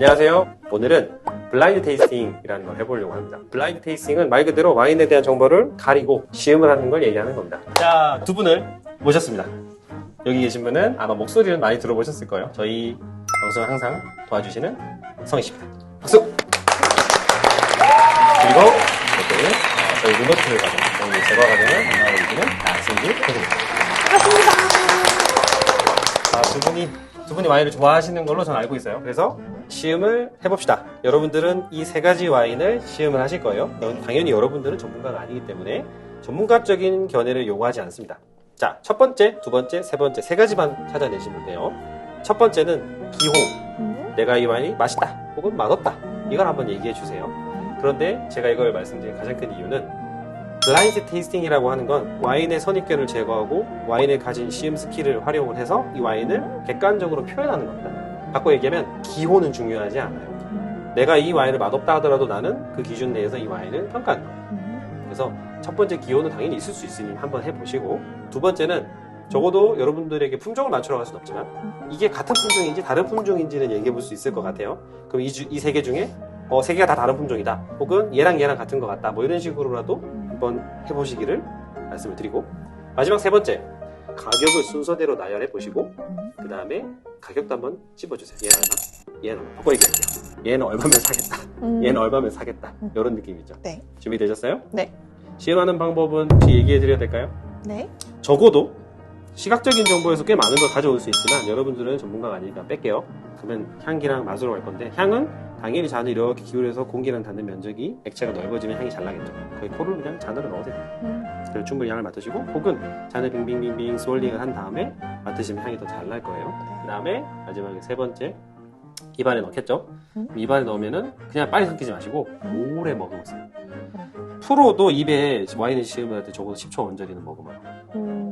안녕하세요. 오늘은 블라인드 테이스팅이라는 걸 해보려고 합니다. 블라인드 테이스팅은 말 그대로 와인에 대한 정보를 가리고 시음을 하는 걸 얘기하는 겁니다. 자, 두 분을 모셨습니다. 여기 계신 분은 아마 목소리를 많이 들어보셨을 거예요. 저희 방송을 항상 도와주시는 성희 씨입니다. 박수! 그리고 이렇게 저희 리모트를 가지고 제과 과정을 담당해주시는 나승기 선생님입니다. 반갑습니다. 두 분이 와인을 좋아하시는 걸로 저는 알고 있어요. 그래서 시음을 해봅시다. 여러분들은 이 세 가지 와인을 시음을 하실 거예요. 당연히 여러분들은 전문가가 아니기 때문에 전문가적인 견해를 요구하지 않습니다. 자, 첫 번째, 두 번째, 세 번째 세 가지만 찾아내시면 돼요. 첫 번째는 기호. 내가 이 와인이 맛있다 혹은 맛없다. 이걸 한번 얘기해 주세요. 그런데 제가 이걸 말씀드린 가장 큰 이유는 블라인드 테이스팅이라고 하는 건 와인의 선입견을 제거하고 와인에 가진 시음 스킬을 활용을 해서 이 와인을 객관적으로 표현하는 겁니다. 바꿔 얘기하면 기호는 중요하지 않아요. 내가 이 와인을 맛없다 하더라도 나는 그 기준 내에서 이 와인을 평가하는 거예요. 그래서 첫 번째 기호는 당연히 있을 수 있으니 한번 해보시고, 두 번째는 적어도 여러분들에게 품종을 맞추러 갈 수는 없지만 이게 같은 품종인지 다른 품종인지는 얘기해 볼 수 있을 것 같아요. 그럼 이 세 개 중에 세 개가 다 다른 품종이다 혹은 얘랑 같은 것 같다 뭐 이런 식으로라도 한번 해보시기를 말씀을 드리고, 마지막 세 번째, 가격을 순서대로 나열해 보시고 그 다음에 가격도 한번 찝어주세요. 얘는 얼마? 얘는 얼마? 바꿔 얘기할게요. 얘는 얼마면 사겠다. 얘는 얼마면 사겠다. 이런 느낌이죠. 네. 준비되셨어요? 네. 시음하는 방법은 혹시 얘기해 드려야 될까요? 네. 적어도 시각적인 정보에서 꽤 많은 걸 가져올 수 있지만 여러분들은 전문가가 아니니까 뺄게요. 그러면 향기랑 맛으로 갈 건데, 향은 당연히 잔을 이렇게 기울여서 공기랑 닿는 면적이 액체가 넓어지면 향이 잘 나겠죠. 거의 코를 그냥 잔으로 넣으세요. 그리고 충분히 향을 맡으시고, 혹은 잔을 빙빙빙빙 스월링을 한 다음에 맡으시면 향이 더 잘 날 거예요. 그 다음에 마지막에 세 번째, 입안에 넣겠죠. 입안에 넣으면은 그냥 빨리 삼키지 마시고 오래 머금으세요. 프로도 입에 와인을 시음을 할 때 적어도 10초 언저리는 머금어요.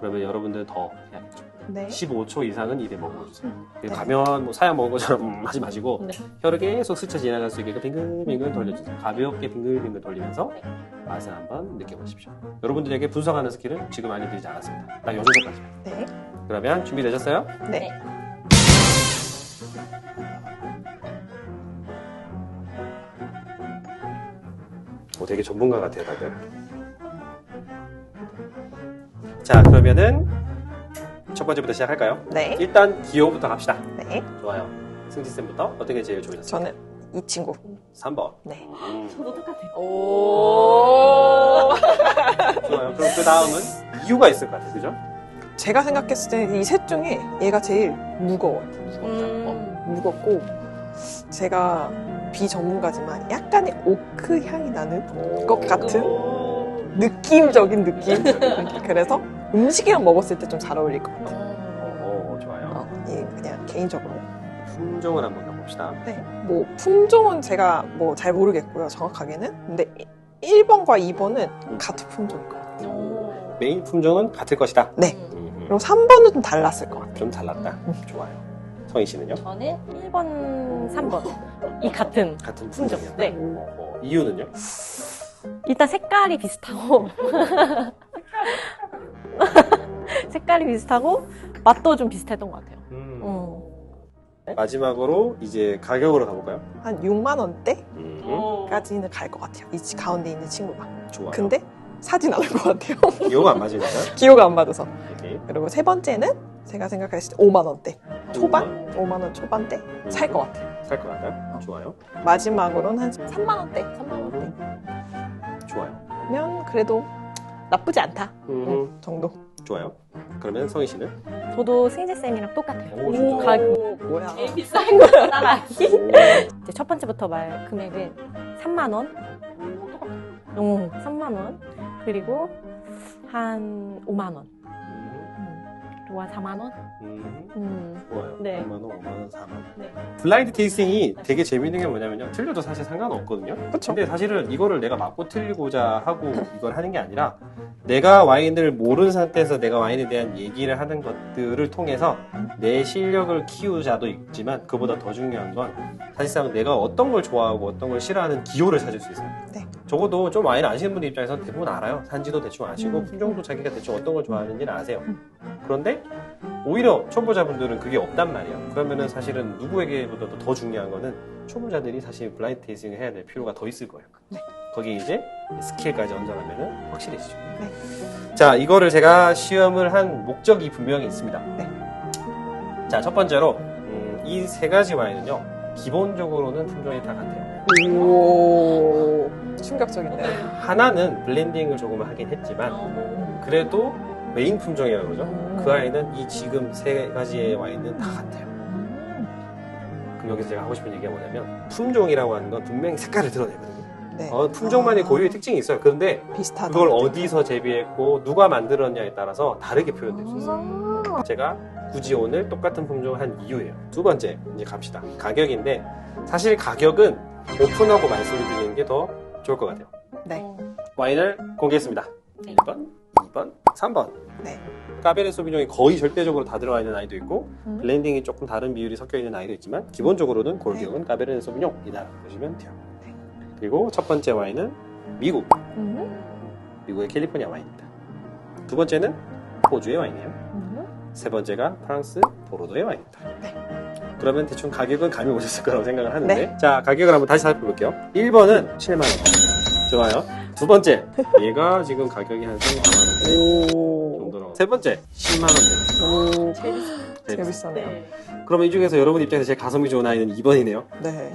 그러면 여러분들은 더 해야겠죠. 네. 15초 이상은 입에 머금어주세요. 네. 가면 뭐 사약 먹은 것처럼 하지 마시고 네. 혀를 계속 스쳐 지나갈 수 있게 빙글빙글 돌려주세요. 가볍게 빙글빙글 돌리면서 맛을 한번 느껴보십시오. 여러분들에게 분석하는 스킬은 지금 알려드리지 않았습니다. 딱 요 정도까지. 네. 그러면 준비되셨어요? 네. 되게 전문가 같아요, 다들. 자, 그러면은 첫 번째부터 시작할까요? 네. 일단 기호부터 갑시다. 네. 좋아요. 승지쌤부터 어떤 게 제일 좋으셨어요? 저는 이 친구. 3번. 네. 저도 똑같아요. 오. 좋아요. 그럼 그 다음은 이유가 있을 것 같아요. 그죠? 제가 생각했을 때 이 셋 중에 얘가 제일 무거워요. 무겁고, 제가 비전문가지만 약간의 오크 향이 나는 것 같은 느낌적인 느낌. 그래서 음식이랑 먹었을 때 좀 잘 어울릴 것 같아요. 좋아요. 그냥 개인적으로. 품종을 한번 가봅시다. 네. 뭐 품종은 제가 뭐 잘 모르겠고요, 정확하게는. 근데 1번과 2번은 같은 품종일 것 같아요. 메인 품종은 같을 것이다. 네. 그리고 3번은 좀 달랐을 것 같아요. 좀 달랐다. 좋아요. 성희 씨는요? 저는 1번, 3번. 이 같은 품종이요? 네. 이유는요? 일단 색깔이 비슷하고 색깔이 비슷하고 맛도 좀 비슷했던 것 같아요. 마지막으로 이제 가격으로 가볼까요? 한 6만 원대까지는 갈 것 같아요. 이 가운데 있는 친구가. 좋아요. 근데 사진 않을 것 같아요. 기호가 안 맞으니까. 기호가 안 맞아서. 오케이. 그리고 세 번째는 제가 생각했을 때 5만 원대. 초반? 5만 원 초반대? 살 것 같아요. 살 것 같아요? 좋아요. 마지막으로는 한 3만 원대. 3만 원대. 좋아요. 면 그래도 나쁘지 않다. 정도. 좋아요. 그러면 성희 씨는? 저도 승재쌤이랑 똑같아요. 오, 진짜? 가격 뭐야. 제일 비싼 거 따라하기. 이제 첫 번째부터 말 금액은 3만 원. 3만 원. 그리고 한 5만 원. 그리고 한 4만 원. 좋아요. 네. 5만 원, 5만 원, 4만 원. 네. 블라인드 테이스팅이 되게 재밌는 게 뭐냐면요. 틀려도 사실 상관없거든요. 그쵸. 근데 사실은 이거를 내가 맞고 틀리고자 하고 이걸 하는 게 아니라 내가 와인을 모르는 상태에서 내가 와인에 대한 얘기를 하는 것들을 통해서 내 실력을 키우자도 있지만 그보다 더 중요한 건 사실상 내가 어떤 걸 좋아하고 어떤 걸 싫어하는 기호를 찾을 수 있어요. 네. 적어도 좀 와인 아시는 분들 입장에서 대부분 알아요. 산지도 대충 아시고 품종도 자기가 대충 어떤 걸 좋아하는지는 아세요. 그런데 오히려 초보자분들은 그게 없단 말이에요. 그러면은 사실은 누구에게보다도 더 중요한 거는 초보자들이 사실 블라인드 테이스팅을 해야 될 필요가 더 있을 거예요. 네. 거기에 이제 스킬까지 얹어가면은 확실해지죠. 네. 자, 이거를 제가 시험을 한 목적이 분명히 있습니다. 네. 자, 첫 번째로 이 세 가지 와인은요, 기본적으로는 품종이 다 같아요. 오, 충격적인데요. 하나는 블렌딩을 조금 하긴 했지만 그래도 메인 품종이라고 그러죠. 그 와인은 이 지금 세 가지의 와인은 다 같아요. 그럼 여기서 제가 하고 싶은 얘기가 뭐냐면 품종이라고 하는 건 분명히 색깔을 드러내거든요. 네. 품종만의 고유의 특징이 있어요. 그런데 비슷하다. 그걸 어디서 재배했고 누가 만들었냐에 따라서 다르게 표현될 수 있어요. 제가 굳이 오늘 똑같은 품종을 한 이유예요. 두 번째 이제 갑시다. 가격인데 사실 가격은 오픈하고 말씀을 드리는 게 더 좋을 것 같아요. 네. 와인을 공개했습니다. 네. 1번, 2번, 3번. 네. 까베르 소비뇽이 거의 절대적으로 다 들어가 있는 아이도 있고 블렌딩이 조금 다른 비율이 섞여 있는 아이도 있지만 기본적으로는 골격은 까베르 소비뇽이다 보시면 돼요. 네. 그리고 첫 번째 와인은 미국, 음. 미국의 캘리포니아 와인입니다. 두 번째는 호주의 와인이에요. 세 번째가 프랑스 보르도의 와인입니다. 네. 그러면 대충 가격은 감이 오셨을 거라고 생각을 하는데 네. 자, 가격을 한번 다시 살펴볼게요. 1번은 7만원. 좋아요. 두 번째, 얘가 지금 가격이 한 3, 4만원 오. 정도로. 세 번째, 10만원. 오. 제일 되게 비싸네요. 네. 그러면 이 중에서 여러분 입장에서 제일 가성비 좋은 아이는 2번이네요. 네.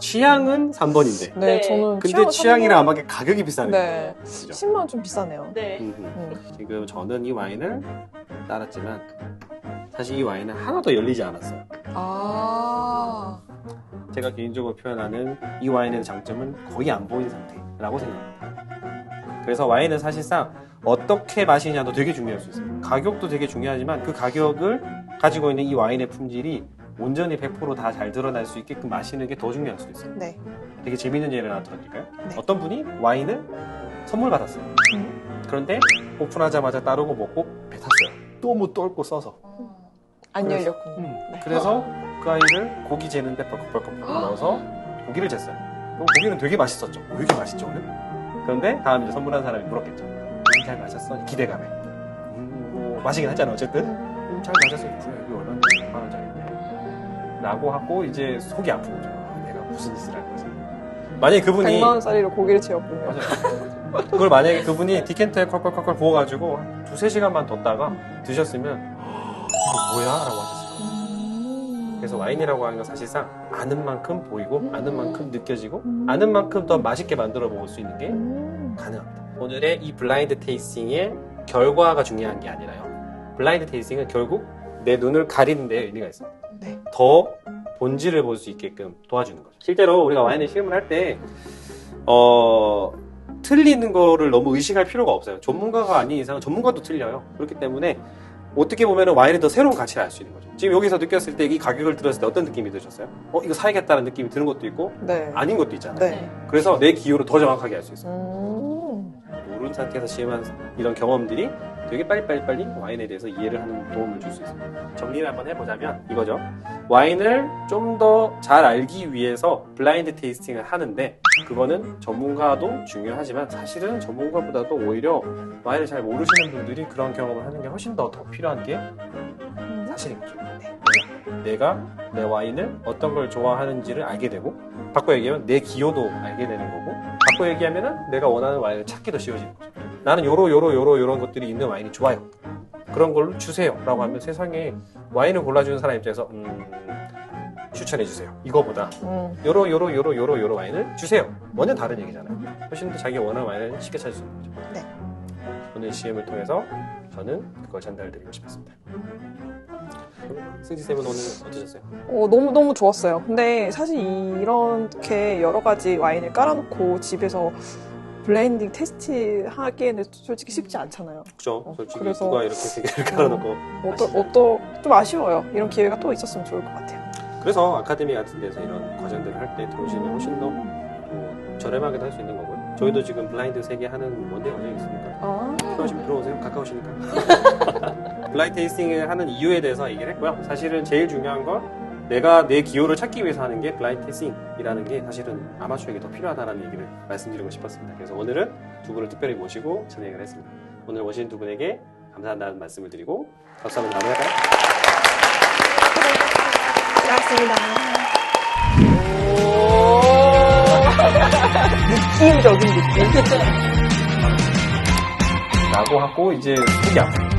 취향은 3번인데. 네, 네. 저는 근데 취향이랑 안 맞게 가격이 비싸네요. 네. 그죠? 10만 원 좀 비싸네요. 네. 지금 저는 이 와인을 따랐지만 사실 이 와인은 하나도 열리지 않았어요. 아. 제가 개인적으로 표현하는 이 와인의 장점은 거의 안 보인 상태라고 생각합니다. 그래서 와인은 사실상 어떻게 마시냐도 되게 중요할 수 있어요. 가격도 되게 중요하지만 그 가격을 가지고 있는 이 와인의 품질이 온전히 100% 다 잘 드러날 수 있게끔 마시는 게 더 중요할 수도 있어요. 네. 되게 재밌는 예를 하나 들어드릴까요? 네. 어떤 분이 와인을 선물 받았어요. 그런데 오픈하자마자 따르고 먹고 배 탔어요. 너무 떫고 써서. 안 그래서- 열렸군요. 네. 그래서 그 아이를 고기 재는데 벌컥벌컥 넣어서 고기를 쟀어요. 그럼 고기는 되게 맛있었죠. 왜 이렇게 맛있죠 오늘? 그런데 다음 이제 선물한 사람이 물었겠죠. 잘 마셨어? 기대감에. 뭐 마시긴 했잖아 어쨌든. 잘 마셨어. 그래 여기 얼마인데? 10만원짜리인데. 라고 하고 이제 속이 아픈 거죠. 내가 무슨 짓을 한 거지. 만약에 그분이 100만 원짜리로 고기를 채웠군요. 맞아요. 그걸 만약에 그분이 디켄터에 콸콸콸콸 부어가지고 한 2-3시간만 뒀다가 드셨으면 이거 뭐야? 라고 하셨어요. 그래서 와인이라고 하는 건 사실상 아는 만큼 보이고 아는 만큼 느껴지고 아는 만큼 더 맛있게 만들어 먹을 수 있는 게 가능합니다. 오늘의 이 블라인드 테이스팅의 결과가 중요한 게 아니라요. 블라인드 테이스팅은 결국 내 눈을 가리는 데 의미가 있어요. 네. 더 본질을 볼 수 있게끔 도와주는 거죠. 실제로 우리가 와인을 시음을 할 때 틀리는 거를 너무 의식할 필요가 없어요. 전문가가 아닌 이상은 전문가도 틀려요. 그렇기 때문에 어떻게 보면 와인의 더 새로운 가치를 알 수 있는 거죠. 지금 여기서 느꼈을 때 이 가격을 들었을 때 어떤 느낌이 드셨어요? 이거 사야겠다는 느낌이 드는 것도 있고 네. 아닌 것도 있잖아요. 네. 그래서 내 기호를 더 정확하게 알 수 있어요. 모르는 상태에서 시음한 이런 경험들이 되게 빨리 와인에 대해서 이해를 하는 도움을 줄 수 있어요. 정리를 한번 해보자면 이거죠. 와인을 좀 더 잘 알기 위해서 블라인드 테이스팅을 하는데 그거는 전문가도 중요하지만 사실은 전문가보다도 오히려 와인을 잘 모르시는 분들이 그런 경험을 하는 게 훨씬 더 필요한 게 사실인 거죠. 내가 내 와인을 어떤 걸 좋아하는지를 알게 되고 바꿔 얘기하면 내 기호도 알게 되는 거고 바꿔 얘기하면은 내가 원하는 와인을 찾기도 쉬워지는 거죠. 나는 요런 것들이 있는 와인이 좋아요. 그런 걸로 주세요. 라고 하면 세상에 와인을 골라주는 사람 입장에서 추천해주세요. 이거보다 요런 와인을 주세요. 완전 다른 얘기잖아요. 훨씬 더 자기가 원하는 와인을 쉽게 찾을 수 있는 거죠. 네. 오늘 시음을 통해서 저는 그걸 전달드리고 싶었습니다. 승지쌤은 오늘 어떠셨어요? 너무 좋았어요. 근데 사실 이렇게 여러 가지 와인을 깔아놓고 집에서 블렌딩 테스트 하기에는 솔직히 쉽지 않잖아요. 그죠? 솔직히 그래서- 누가 이렇게 세 개를 깔아놓고 좀 아쉬워요. 이런 기회가 또 있었으면 좋을 것 같아요. 그래서 아카데미 같은 데서 이런 과정들을 할 때 들어오시면 훨씬 더 저렴하게도 할 수 있는 거고요. 저희도 지금 블라인드 3개 하는 원데 과정이 있으니까 필요하시면 들어오세요. 가까우시니까. 블라인드 테이스팅을 하는 이유에 대해서 얘기를 했고요. 사실은 제일 중요한 건 내가 내 기호를 찾기 위해서 하는 게 블라인드 테이스팅이라는 게 사실은 아마추어에게 더 필요하다는 얘기를 말씀드리고 싶었습니다. 그래서 오늘은 두 분을 특별히 모시고 진행을 했습니다. 오늘 오신 두 분에게 감사한다는 말씀을 드리고 박수 한번 나눠볼까요? 느낌적인 느낌. 라고 하고 이제 소개합니다.